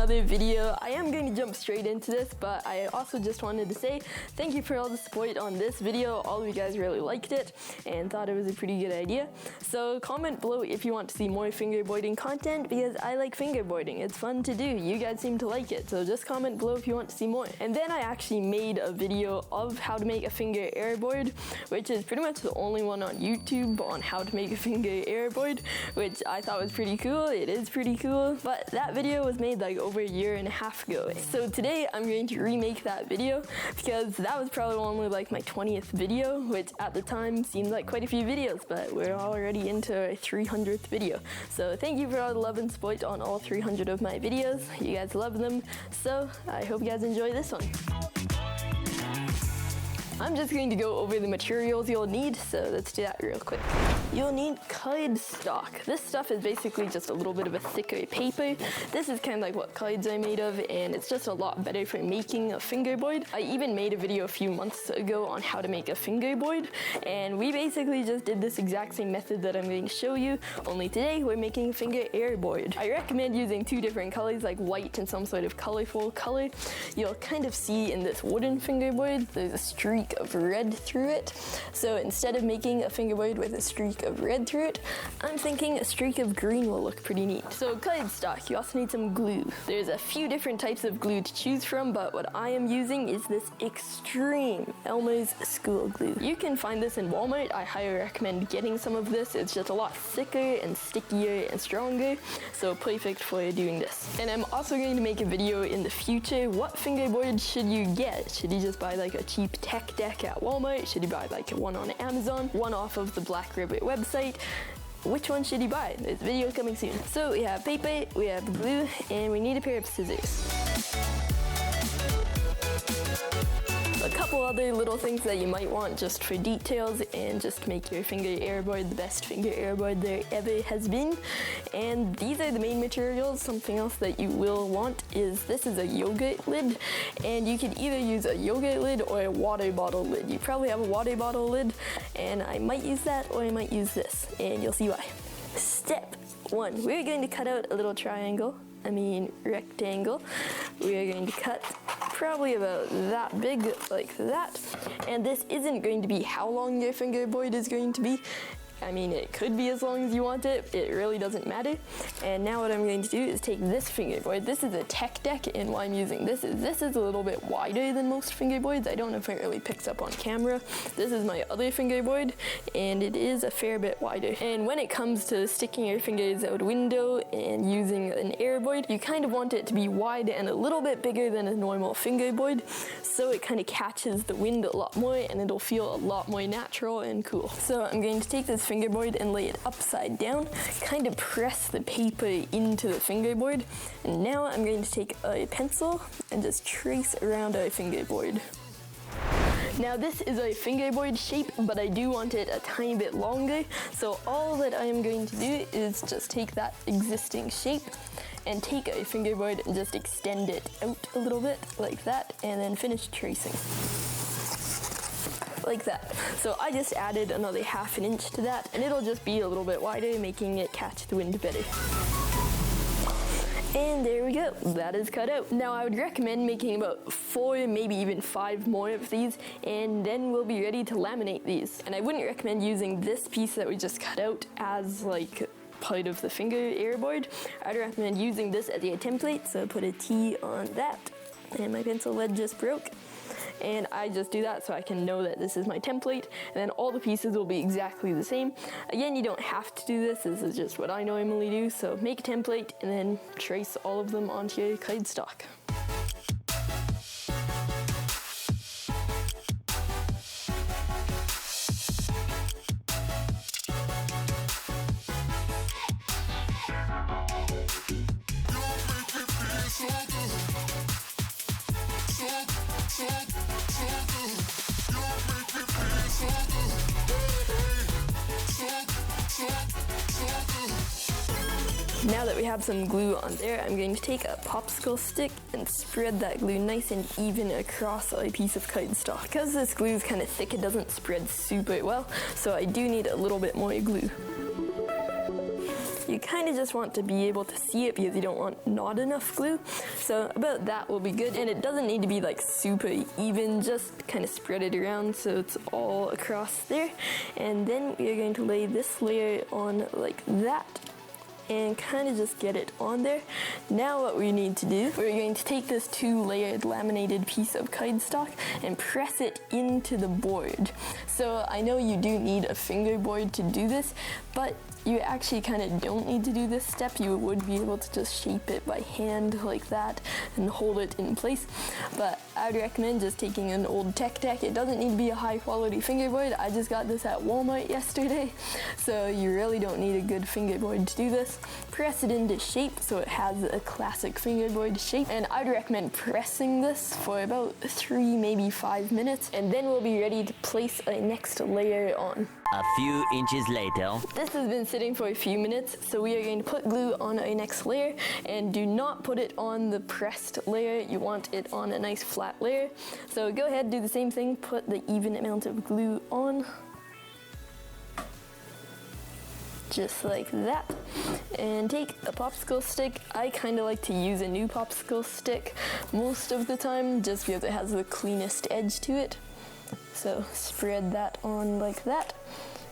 another video. I am going to jump straight into this, but I also just wanted to say thank you for all the support on this video. All of you guys really liked it and thought it was a pretty good idea. So comment below if you want to see more fingerboarding content, because I like fingerboarding. It's fun to do. You guys seem to like it, so just comment below if you want to see more. And then I actually made a video of how to make a finger airboard, which is pretty much the only one on YouTube on how to make a finger airboard, which I thought was pretty cool. It is pretty cool, but that video was made like over a year and a half ago. So today I'm going to remake that video because that was probably only like my 20th video, which at the time seemed like quite a few videos, but we're already into our 300th video. So thank you for all the love and support on all 300 of my videos. You guys love them, so I hope you guys enjoy this one. I'm just going to go over the materials you'll need, so let's do that real quick. You'll need cardstock. This stuff is basically just a little bit of a thicker paper. This is kind of like what cards are made of, and it's just a lot better for making a fingerboard. I even made a video a few months ago on how to make a fingerboard, and we basically just did this exact same method that I'm going to show you, only today we're making a finger airboard. I recommend using two different colors, like white and some sort of colorful color. You'll kind of see in this wooden fingerboard, there's a streak of red through it. So instead of making a fingerboard with a streak of red through it, I'm thinking a streak of green will look pretty neat. So cardstock, you also need some glue. There's a few different types of glue to choose from, but what I am using is this extreme Elmer's school glue. You can find this in Walmart. I highly recommend getting some of this. It's just a lot thicker and stickier and stronger, so perfect for doing this. And I'm also going to make a video in the future. What fingerboard should you get? Should you just buy like a cheap tech deck at Walmart? Should you buy like one on Amazon? One off of the Black Ribbit website? Which one should you buy? There's a video coming soon. So we have paper, we have glue, and we need a pair of scissors. A couple other little things that you might want just for details and just to make your finger airboard the best finger airboard there ever has been. And these are the main materials. Something else that you will want is this is a yogurt lid, and you can either use a yogurt lid or a water bottle lid. You probably have a water bottle lid, and I might use that or I might use this, and you'll see why. Step 1, we're going to cut out a little rectangle. We are going to cut probably about that big, like that. And this isn't going to be how long your fingerboard is going to be. I mean, it could be as long as you want it. It really doesn't matter. And now what I'm going to do is take this fingerboard. This is a tech deck, and why I'm using this is a little bit wider than most fingerboards. I don't know if it really picks up on camera. This is my other fingerboard, and it is a fair bit wider. And when it comes to sticking your fingers out a window and using an airboard, you kind of want it to be wide and a little bit bigger than a normal fingerboard, so it kind of catches the wind a lot more and it'll feel a lot more natural and cool. So I'm going to take this fingerboard and lay it upside down, kind of press the paper into the fingerboard, and now I'm going to take a pencil and just trace around our fingerboard. Now this is a fingerboard shape, but I do want it a tiny bit longer, so all that I am going to do is just take that existing shape and take a fingerboard and just extend it out a little bit like that, and then finish tracing. Like that. So I just added another ½ an inch to that, and it'll just be a little bit wider, making it catch the wind better. And there we go, that is cut out. Now I would recommend making about 4, maybe even 5 more of these, and then we'll be ready to laminate these. And I wouldn't recommend using this piece that we just cut out as like part of the finger airboard. I'd recommend using this as a template, so put a T on that. And my pencil lead just broke. And I just do that so I can know that this is my template, and then all the pieces will be exactly the same. Again, you don't have to do this is just what I normally do, so make a template and then trace all of them onto your cardstock. Now that we have some glue on there, I'm going to take a popsicle stick and spread that glue nice and even across a piece of cardstock. Because this glue is kind of thick, it doesn't spread super well, so I do need a little bit more glue. You you kind of just want to be able to see it because you don't want not enough glue. So about that will be good. And it doesn't need to be like super even, just kind of spread it around so it's all across there. And then we are going to lay this layer on like that and kind of just get it on there. Now what we need to do, we're going to take this 2-layered laminated piece of cardstock and press it into the board. So I know you do need a fingerboard to do this, but you actually kind of don't need to do this step. You would be able to just shape it by hand like that and hold it in place. But I'd recommend just taking an old tech deck. It doesn't need to be a high quality fingerboard. I just got this at Walmart yesterday, so you really don't need a good fingerboard to do this. Press it into shape so it has a classic fingerboard shape, and I'd recommend pressing this for about 3, maybe 5 minutes, and then we'll be ready to place a next layer on. A few inches later. This has been sitting for a few minutes, so we are going to put glue on our next layer, and do not put it on the pressed layer. You want it on a nice flat layer. So go ahead, do the same thing, put the even amount of glue on. Just like that. And take a popsicle stick. I kind of like to use a new popsicle stick most of the time, just because it has the cleanest edge to it. So spread that on like that.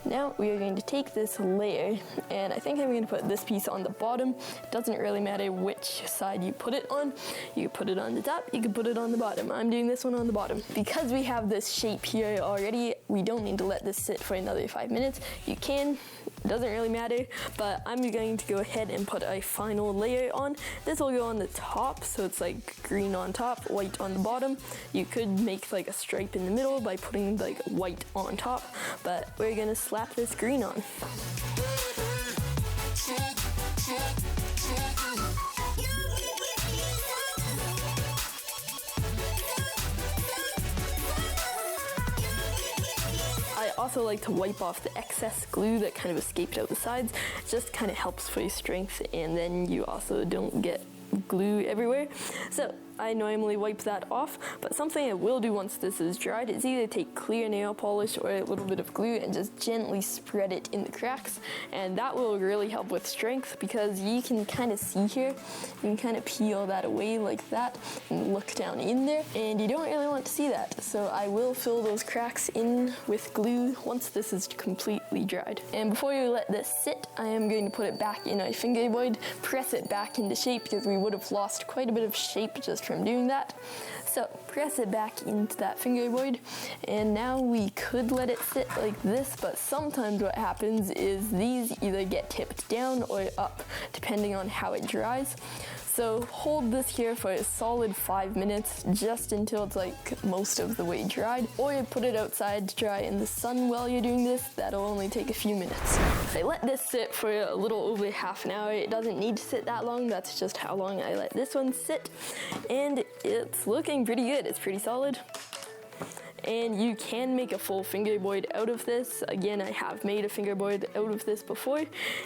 Now we are going to take this layer, and I think I'm going to put this piece on the bottom. It doesn't really matter which side you put it on. You can put it on the top, you can put it on the bottom. I'm doing this one on the bottom. Because we have this shape here already, we don't need to let this sit for another 5 minutes. You can, it doesn't really matter, but I'm going to go ahead and put a final layer on. This will go on the top, so it's like green on top, white on the bottom. You could make like a stripe in the middle by putting like white on top, but we're gonna slap this green on. I also like to wipe off the excess glue that kind of escaped out the sides. It just kind of helps for your strength, and then you also don't get glue everywhere. So I normally wipe that off, but something I will do once this is dried is either take clear nail polish or a little bit of glue and just gently spread it in the cracks, and that will really help with strength, because you can kind of see here, you can kind of peel that away like that and look down in there, and you don't really want to see that. So I will fill those cracks in with glue once this is completely dried. And before you let this sit, I am going to put it back in a fingerboard, press it back into shape, because we would have lost quite a bit of shape just from doing that. So press it back into that fingerboard, and now we could let it sit like this, but sometimes what happens is these either get tipped down or up depending on how it dries. So hold this here for a solid 5 minutes, just until it's like most of the way dried, or put it outside to dry in the sun while you're doing this. That'll only take a few minutes. I let this sit for a little over half an hour. It doesn't need to sit that long, that's just how long I let this one sit. And it's looking pretty good, it's pretty solid. And you can make a full fingerboard out of this. Again, I have made a fingerboard out of this before,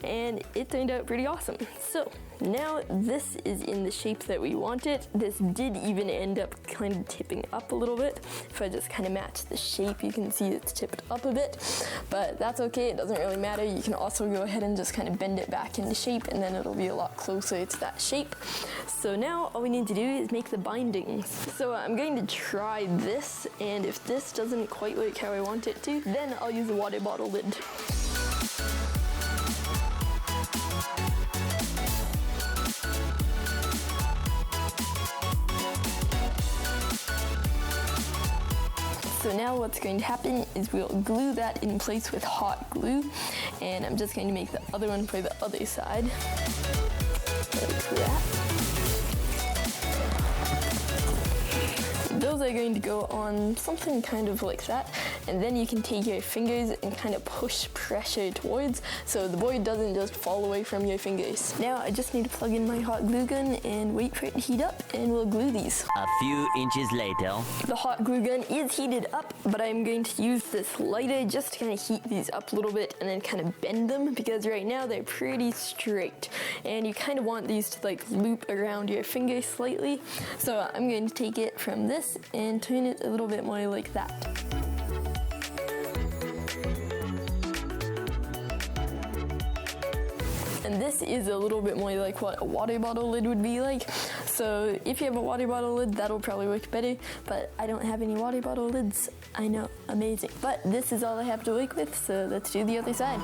and it turned out pretty awesome. So now this is in the shape that we want it. This did even end up kind of tipping up a little bit. If I just kind of match the shape, you can see it's tipped up a bit, but that's okay, it doesn't really matter. You can also go ahead and just kind of bend it back into shape, and then it'll be a lot closer to that shape. So now all we need to do is make the bindings. So I'm going to try this, and if this doesn't quite work how I want it to, then I'll use a water bottle lid. So now what's going to happen is we'll glue that in place with hot glue, and I'm just going to make the other one for the other side, like that. Those are going to go on something kind of like that, and then you can take your fingers and kind of push pressure towards, so the board doesn't just fall away from your fingers. Now I just need to plug in my hot glue gun and wait for it to heat up, and we'll glue these. A few inches later. The hot glue gun is heated up, but I'm going to use this lighter just to kind of heat these up a little bit and then kind of bend them, because right now they're pretty straight, and you kind of want these to like loop around your finger slightly. So I'm going to take it from this and turn it a little bit more like that. And And this is a little bit more like what a water bottle lid would be like. So if you have a water bottle lid, that'll probably work better, but I don't have any water bottle lids. I know, amazing. But this is all I have to work with, so let's do the other side.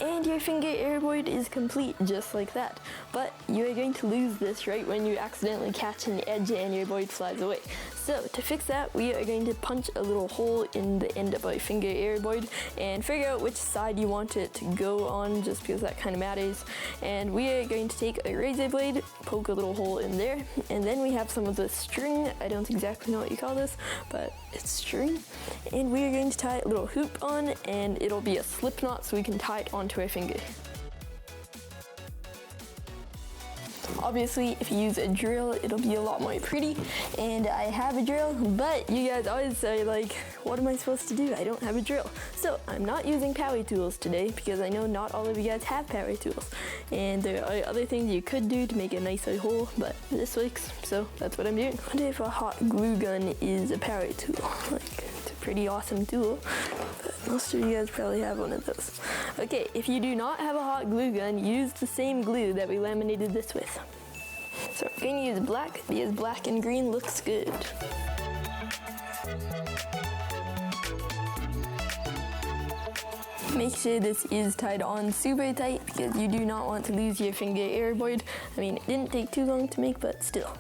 And your fingerboard is complete, just like that. But you are going to lose this right when you accidentally catch an edge and your board flies away. So to fix that, we are going to punch a little hole in the end of our fingerboard and figure out which side you want it to go on, just because that kind of matters. And we are going to take a razor blade, poke a little hole in there, and then we have some of the string. I don't exactly know what you call this, but it's string. And we are going to tie a little hoop on, and it'll be a slip knot so we can tie it onto our finger. Obviously, if you use a drill, it'll be a lot more pretty, and I have a drill, but you guys always say like, what am I supposed to do? I don't have a drill. So I'm not using power tools today because I know not all of you guys have power tools, and there are other things you could do to make a nicer hole, but this works, so that's what I'm doing. What if a hot glue gun is a power tool? Like, it's a pretty awesome tool, but most of you guys probably have one of those. Okay, if you do not have a hot glue gun, use the same glue that we laminated this with. So I'm going to use black because black and green looks good. Make sure this is tied on super tight because you do not want to lose your fingerboard. I mean, it didn't take too long to make, but still.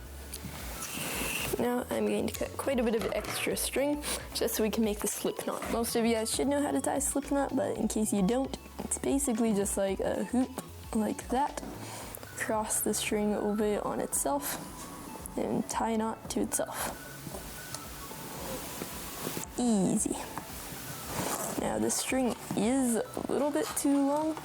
Now I'm going to cut quite a bit of extra string just so we can make the slip knot. Most of you guys should know how to tie a slip knot, but in case you don't, it's basically just like a hoop like that. Cross the string over on itself and tie a knot to itself. Easy. Now the string is a little bit too long,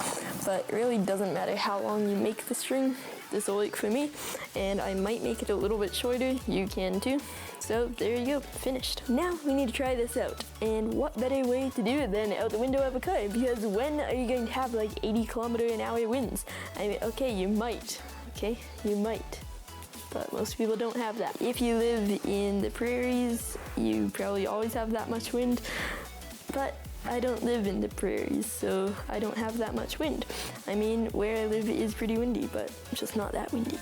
but it really doesn't matter how long you make the string. This will work for me, and I might make it a little bit shorter. You can too. So there you go, finished. Now we need to try this out, and what better way to do it than out the window of a car, because when are you going to have like 80km/h winds? I mean, okay, you might, but most people don't have that. If you live in the prairies, you probably always have that much wind, but I don't live in the prairies, so I don't have that much wind. I mean, where I live is pretty windy, but just not that windy.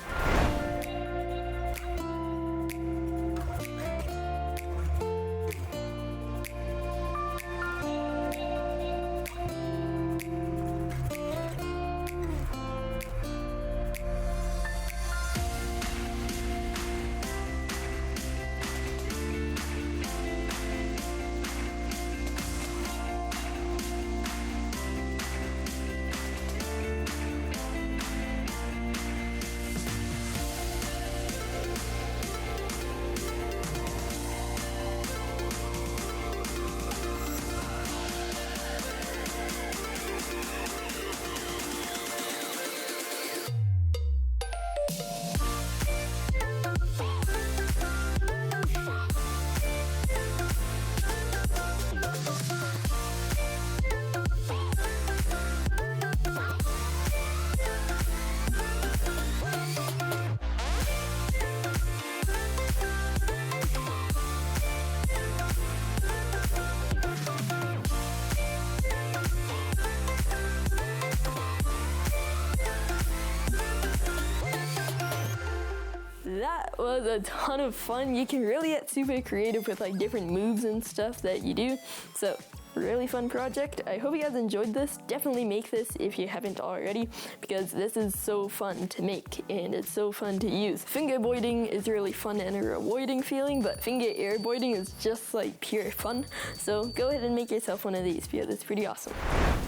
That was a ton of fun. You can really get super creative with like different moves and stuff that you do. So really fun project. I hope you guys enjoyed this. Definitely make this if you haven't already, because this is so fun to make and it's so fun to use. Fingerboarding is really fun and a rewarding feeling, but fingerboarding is just like pure fun. So go ahead and make yourself one of these because it's pretty awesome.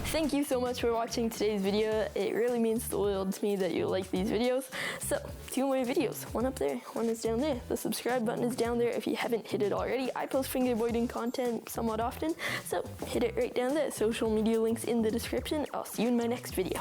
Thank you so much for watching today's video. It really means the world to me that you like these videos. So 2 more videos, one up there, one is down there. The subscribe button is down there if you haven't hit it already. I post fingerboarding content somewhat often, so hit it right down there. Social media links in the description. I'll see you in my next video.